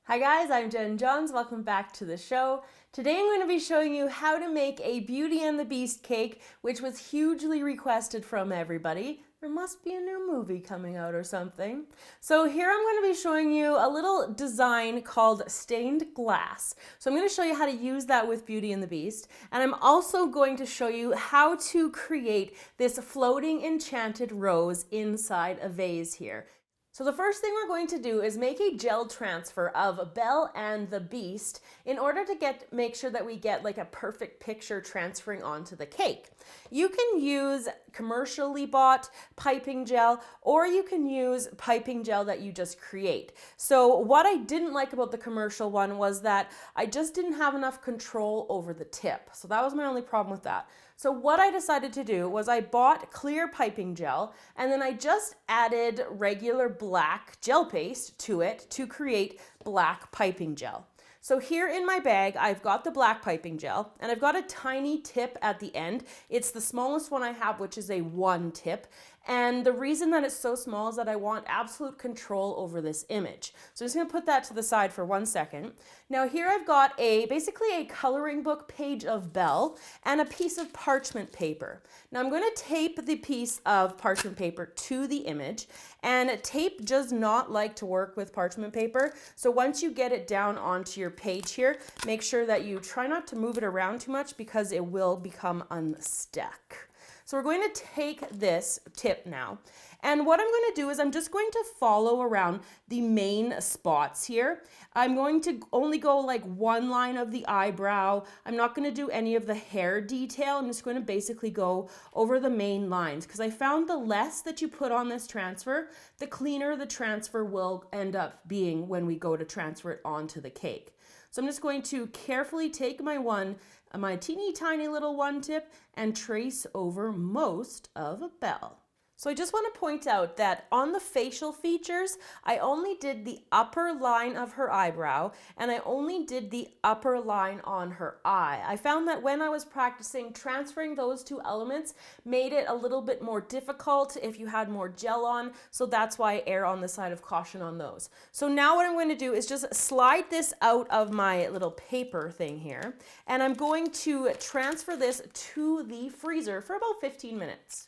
Hi guys, I'm Jen Johns. Welcome back to the show. Today I'm going to be showing you how to make a Beauty and the Beast cake, which was hugely requested from everybody. There must be a new movie coming out or something. So here I'm going to be showing you a little design called stained glass. So I'm going to show you how to use that with Beauty and the Beast. And I'm also going to show you how to create this floating enchanted rose inside a vase here. So the first thing we're going to do is make a gel transfer of Belle and the Beast in order to make sure that we get like a perfect picture transferring onto the cake. You can use commercially bought piping gel, or you can use piping gel that you just create. So what I didn't like about the commercial one was that I just didn't have enough control over the tip. So that was my only problem with that. So what I decided to do was I bought clear piping gel, and then I just added regular black gel paste to it to create black piping gel. So here in my bag, I've got the black piping gel, and I've got a tiny tip at the end. It's the smallest one I have, which is a 1 tip. And the reason that it's so small is that I want absolute control over this image. So I'm just gonna put that to the side for 1 second. Now here I've got basically a coloring book page of Belle and a piece of parchment paper. Now I'm gonna tape the piece of parchment paper to the image, and tape does not like to work with parchment paper. So once you get it down onto your page here, make sure that you try not to move it around too much because it will become unstuck. So we're going to take this tip now, and what I'm going to do is I'm just going to follow around the main spots here. I'm going to only go like 1 line of the eyebrow. I'm not going to do any of the hair detail. I'm just going to basically go over the main lines, because I found the less that you put on this transfer, the cleaner the transfer will end up being when we go to transfer it onto the cake. So I'm just going to carefully take my teeny tiny little 1 tip and trace over most of Belle. So I just want to point out that on the facial features, I only did the upper line of her eyebrow, and I only did the upper line on her eye. I found that when I was practicing, transferring those 2 elements made it a little bit more difficult if you had more gel on, so that's why I err on the side of caution on those. So now what I'm going to do is just slide this out of my little paper thing here, and I'm going to transfer this to the freezer for about 15 minutes.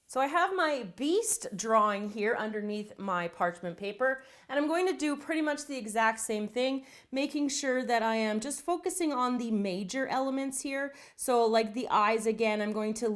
So I have my beast drawing here underneath my parchment paper, and I'm going to do pretty much the exact same thing, making sure that I am just focusing on the major elements here. So like the eyes again, I'm going to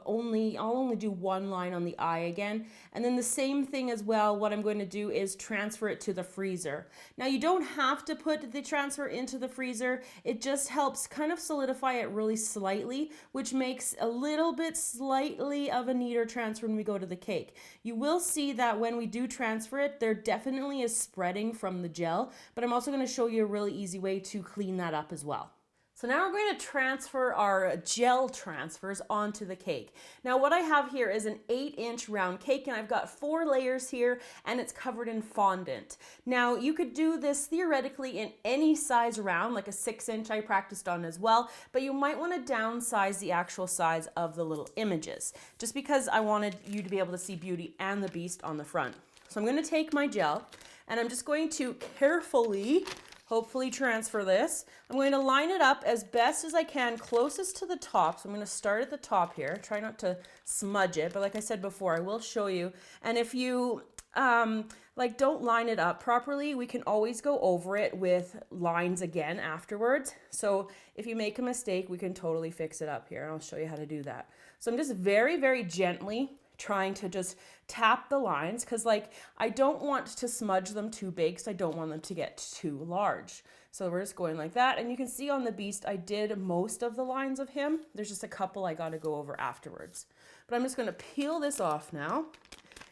I'll only do 1 line on the eye again. And then the same thing as well, what I'm going to do is transfer it to the freezer. Now you don't have to put the transfer into the freezer. It just helps kind of solidify it really slightly, which makes a little bit slightly of a neater transfer when we go to the cake. You will see that when we do transfer it, there definitely is spreading from the gel, but I'm also going to show you a really easy way to clean that up as well. So now we're going to transfer our gel transfers onto the cake. Now what I have here is an 8-inch round cake, and I've got 4 layers here, and it's covered in fondant. Now you could do this theoretically in any size round, like a 6-inch I practiced on as well, but you might want to downsize the actual size of the little images, just because I wanted you to be able to see Beauty and the Beast on the front. So I'm going to take my gel, and I'm just going to carefully hopefully transfer this. I'm going to line it up as best as I can, closest to the top. So I'm going to start at the top here. Try not to smudge it, but like I said before, I will show you. And if you don't line it up properly, we can always go over it with lines again afterwards. So if you make a mistake, we can totally fix it up here. And I'll show you how to do that. So I'm just very, very gently trying to just tap the lines, because I don't want to smudge them too big, because I don't want them to get too large. So we're just going like that, and you can see on the Beast I did most of the lines of him. There's just a couple I got to go over afterwards. But I'm just going to peel this off now,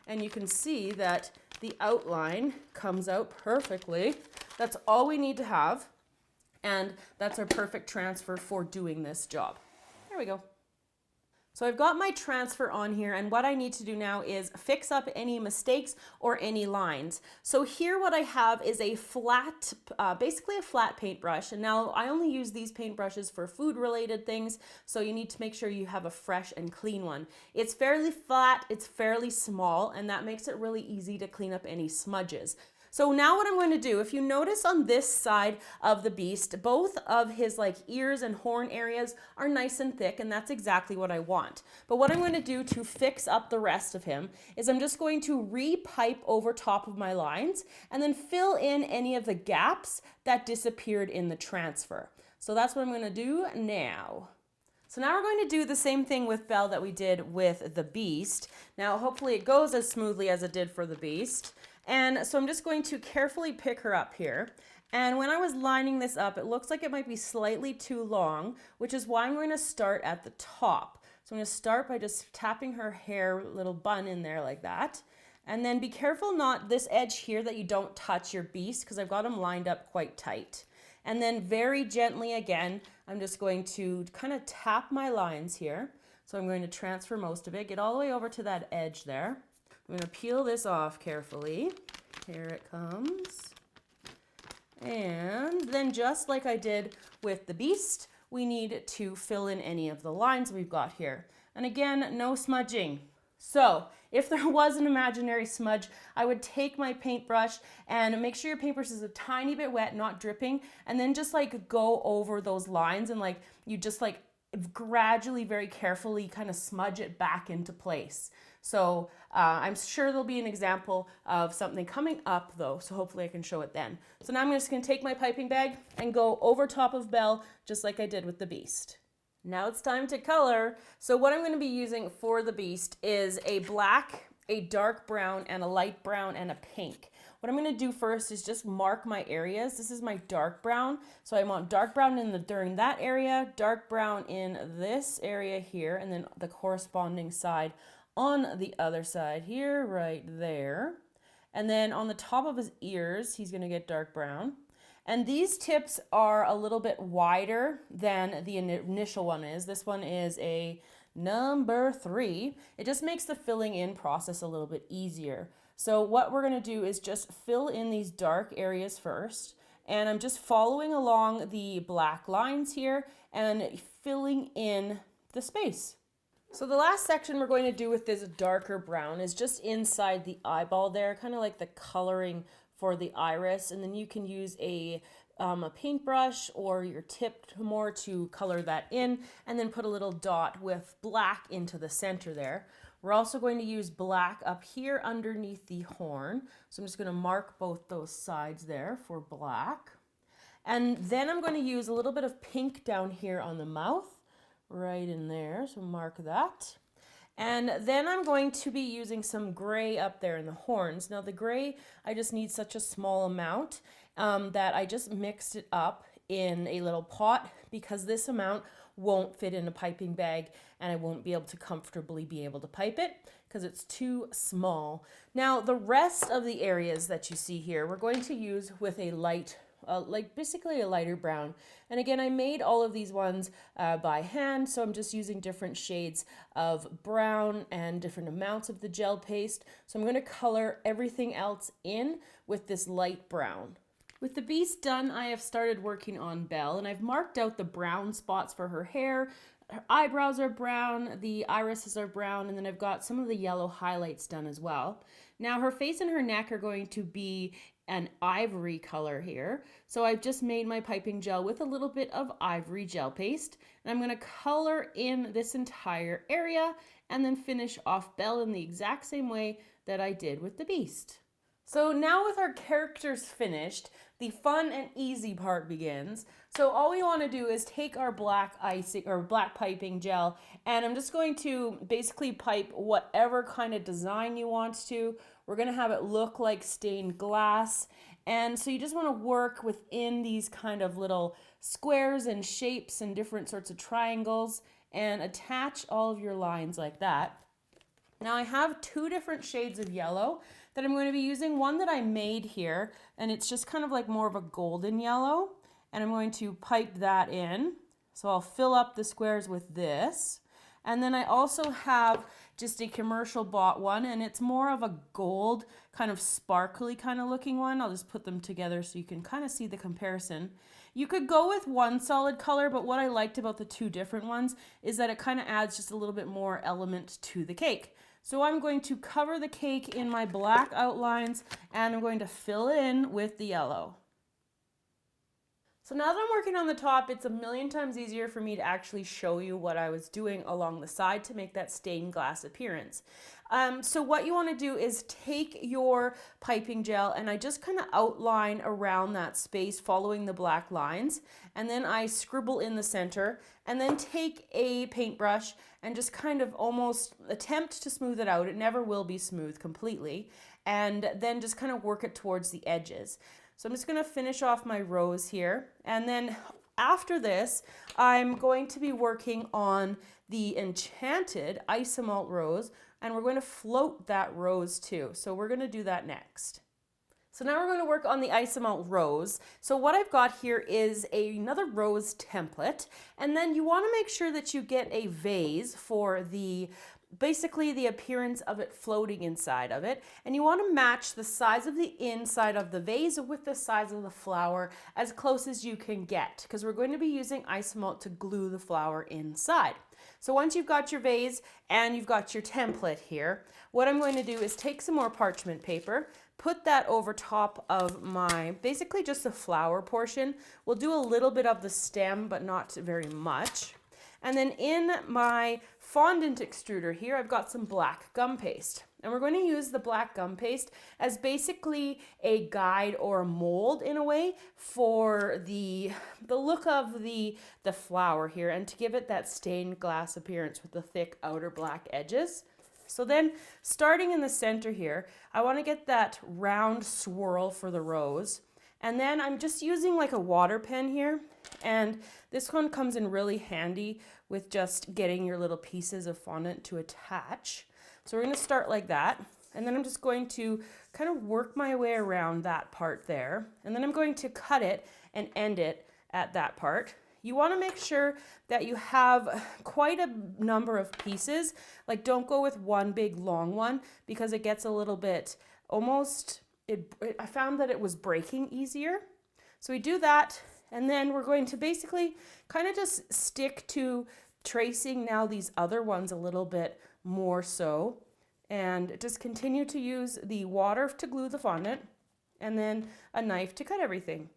and you can see that the outline comes out perfectly. That's all we need to have, and that's our perfect transfer for doing this job. There we go. So I've got my transfer on here, and what I need to do now is fix up any mistakes or any lines. So here what I have is a flat, basically a flat paintbrush, and now I only use these paintbrushes for food related things, so you need to make sure you have a fresh and clean one. It's fairly flat, it's fairly small, and that makes it really easy to clean up any smudges. So now what I'm going to do, if you notice on this side of the beast, both of his like ears and horn areas are nice and thick, and that's exactly what I want. But what I'm going to do to fix up the rest of him is I'm just going to re-pipe over top of my lines and then fill in any of the gaps that disappeared in the transfer. So that's what I'm going to do now. So now we're going to do the same thing with Belle that we did with the beast. Now hopefully it goes as smoothly as it did for the beast. And so I'm just going to carefully pick her up here. And when I was lining this up, it looks like it might be slightly too long, which is why I'm going to start at the top. So I'm going to start by just tapping her hair little bun in there like that. And then be careful not this edge here that you don't touch your beast, because I've got them lined up quite tight. And then very gently again, I'm just going to kind of tap my lines here. So I'm going to transfer most of it, get all the way over to that edge there. I'm going to peel this off carefully. Here it comes. And then just like I did with the beast, we need to fill in any of the lines we've got here. And again, no smudging. So if there was an imaginary smudge, I would take my paintbrush and make sure your paintbrush is a tiny bit wet, not dripping, and then just like go over those lines and like you just like gradually, very carefully kind of smudge it back into place. So I'm sure there'll be an example of something coming up though, so hopefully I can show it then. So now I'm just going to take my piping bag and go over top of Belle just like I did with the beast. Now it's time to color. So what I'm going to be using for the beast is a black, a dark brown, and a light brown, and a pink. What I'm going to do first is just mark my areas. This is my dark brown. So I want dark brown during that area, dark brown in this area here, and then the corresponding side on the other side here, right there. And then on the top of his ears, he's going to get dark brown. And these tips are a little bit wider than the initial one is. This one is a number 3. It just makes the filling in process a little bit easier. So what we're going to do is just fill in these dark areas first. And I'm just following along the black lines here and filling in the space. So the last section we're going to do with this darker brown is just inside the eyeball there, kind of like the coloring for the iris. And then you can use a paintbrush or your tip more to color that in, and then put a little dot with black into the center there. We're also going to use black up here underneath the horn. So I'm just going to mark both those sides there for black. And then I'm going to use a little bit of pink down here on the mouth, right in there. So mark that. And then I'm going to be using some gray up there in the horns. Now the gray, I just need such a small amount that I just mixed it up in a little pot, because this amount won't fit in a piping bag and I won't be able to comfortably be able to pipe it because it's too small. Now the rest of the areas that you see here, we're going to use with a light, basically a lighter brown. And again, I made all of these ones by hand, so I'm just using different shades of brown and different amounts of the gel paste. So I'm going to color everything else in with this light brown. With the beast done, I have started working on Belle, and I've marked out the brown spots for her hair. Her eyebrows are brown, the irises are brown, and then I've got some of the yellow highlights done as well. Now her face and her neck are going to be an ivory color here. So I've just made my piping gel with a little bit of ivory gel paste, and I'm going to color in this entire area and then finish off Belle in the exact same way that I did with the beast. So now with our characters finished, the fun and easy part begins. So all we want to do is take our black icing or black piping gel, and I'm just going to basically pipe whatever kind of design you want to. We're going to have it look like stained glass. And so you just want to work within these kind of little squares and shapes and different sorts of triangles and attach all of your lines like that. Now I have 2 different shades of yellow that I'm going to be using. One that I made here, and it's just kind of like more of a golden yellow, and I'm going to pipe that in. So I'll fill up the squares with this. And then I also have just a commercial bought one, and it's more of a gold, kind of sparkly kind of looking one. I'll just put them together so you can kind of see the comparison. You could go with one solid color, but what I liked about the 2 different ones is that it kind of adds just a little bit more element to the cake. So I'm going to cover the cake in my black outlines and I'm going to fill it in with the yellow. So now that I'm working on the top, it's a million times easier for me to actually show you what I was doing along the side to make that stained glass appearance. So what you want to do is take your piping gel and I just kind of outline around that space following the black lines, and then I scribble in the center and then take a paintbrush and just kind of almost attempt to smooth it out. It never will be smooth completely, and then just kind of work it towards the edges. So I'm just going to finish off my rose here, and then after this I'm going to be working on the enchanted Isomalt Rose, and we're going to float that rose too. So we're going to do that next. So now we're going to work on the Isomalt Rose. So what I've got here is another rose template, and then you want to make sure that you get a vase for basically the appearance of it floating inside of it, and you want to match the size of the inside of the vase with the size of the flower as close as you can get, because we're going to be using Isomalt to glue the flower inside. So once you've got your vase and you've got your template here, what I'm going to do is take some more parchment paper, put that over top of basically just the flower portion. We'll do a little bit of the stem, but not very much. And then in my fondant extruder here, I've got some black gum paste. And we're going to use the black gum paste as basically a guide or a mold in a way for the look of the flower here, and to give it that stained glass appearance with the thick outer black edges. So then starting in the center here, I want to get that round swirl for the rose. And then I'm just using like a water pen here, and this one comes in really handy with just getting your little pieces of fondant to attach. So we're going to start like that, and then I'm just going to kind of work my way around that part there, and then I'm going to cut it and end it at that part. You want to make sure that you have quite a number of pieces. Like, don't go with one big long one, because it gets a little bit almost, I found that it was breaking easier. So we do that, and then we're going to basically kind of just stick to tracing now these other ones a little bit more so, and just continue to use the water to glue the fondant and then a knife to cut everything.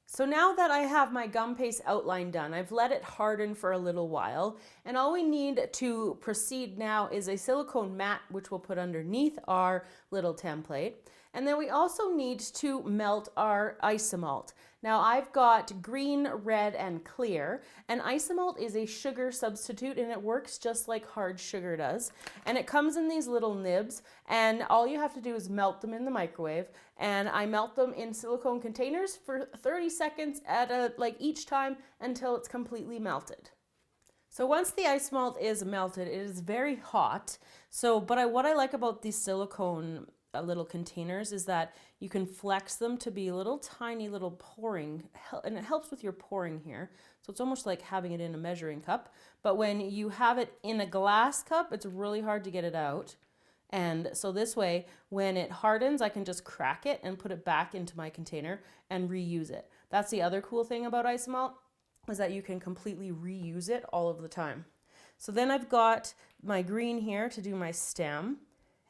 So now that I have my gum paste outline done, I've let it harden for a little while, and all we need to proceed now is a silicone mat, which we'll put underneath our little template. And then we also need to melt our Isomalt. Now I've got green, red, and clear, and Isomalt is a sugar substitute, and it works just like hard sugar does. And it comes in these little nibs, and all you have to do is melt them in the microwave. And I melt them in silicone containers for 30 seconds at each time until it's completely melted. So once the Isomalt is melted, it is very hot. What I like about these silicone little containers is that you can flex them to be little tiny little pouring, and it helps with your pouring here. So it's almost like having it in a measuring cup, but when you have it in a glass cup, it's really hard to get it out. And so this way, when it hardens, I can just crack it and put it back into my container and reuse it. That's the other cool thing about Isomalt, is that you can completely reuse it all of the time. So then I've got my green here to do my stem.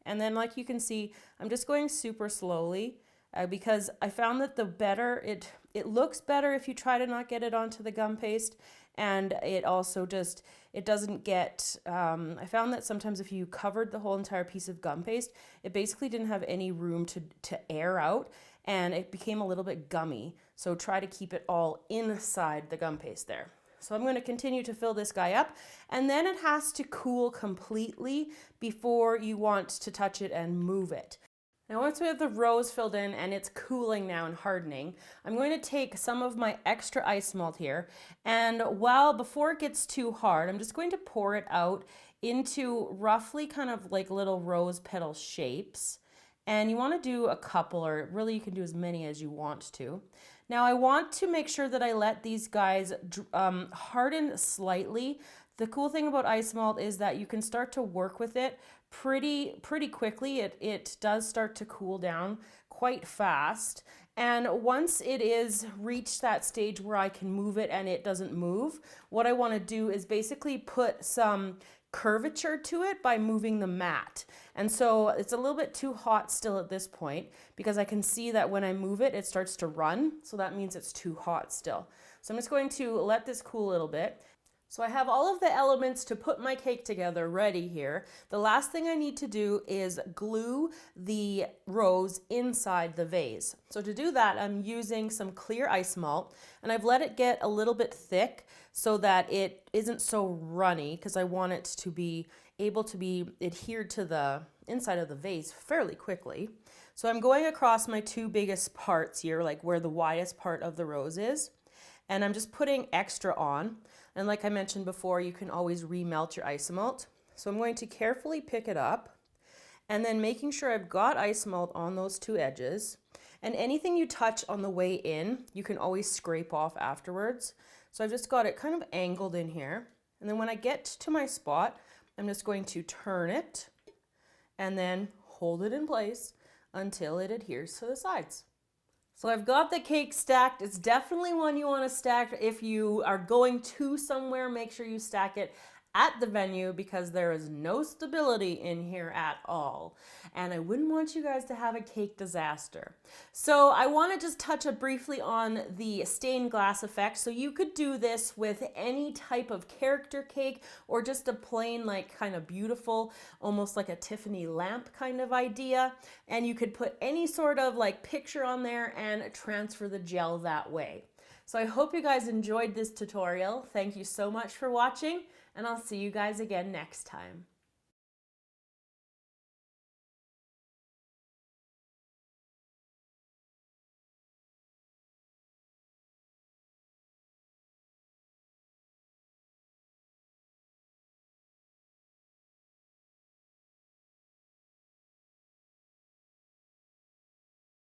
And then, like you can see, I'm just going super slowly because I found that the better, it looks better if you try to not get it onto the gum paste. And it also just, it doesn't get, I found that sometimes if you covered the whole entire piece of gum paste, it basically didn't have any room to air out, and it became a little bit gummy. So try to keep it all inside the gum paste there. So I'm going to continue to fill this guy up, and then it has to cool completely before you want to touch it and move it. Now once we have the rose filled in and it's cooling now and hardening, I'm going to take some of my extra Isomalt here, and before it gets too hard, I'm just going to pour it out into roughly kind of like little rose petal shapes. And you want to do a couple, or really you can do as many as you want to. Now I want to make sure that I let these guys harden slightly. The cool thing about Isomalt is that you can start to work with it pretty quickly. It does start to cool down quite fast. And once it is reached that stage where I can move it and it doesn't move, what I want to do is basically put some curvature to it by moving the mat. And so it's a little bit too hot still at this point because I can see that when I move it, it starts to run. So that means it's too hot still. So I'm just going to let this cool a little bit. So I have all of the elements to put my cake together ready here. The last thing I need to do is glue the rose inside the vase. So to do that, I'm using some clear Isomalt, and I've let it get a little bit thick so that it isn't so runny, because I want it to be able to be adhered to the inside of the vase fairly quickly. So I'm going across my two biggest parts here, like where the widest part of the rose is, and I'm just putting extra on. And like I mentioned before, you can always remelt your Isomalt. So I'm going to carefully pick it up and then making sure I've got Isomalt on those two edges. And anything you touch on the way in, you can always scrape off afterwards. So I've just got it kind of angled in here. And then when I get to my spot, I'm just going to turn it and then hold it in place until it adheres to the sides. So I've got the cake stacked. It's definitely one you want to stack. If you are going to somewhere, make sure you stack it at the venue because there is no stability in here at all. And I wouldn't want you guys to have a cake disaster. So I want to just touch up briefly on the stained glass effect. So you could do this with any type of character cake or just a plain, like kind of beautiful, almost like a Tiffany lamp kind of idea. And you could put any sort of like picture on there and transfer the gel that way. So I hope you guys enjoyed this tutorial. Thank you so much for watching, and I'll see you guys again next time.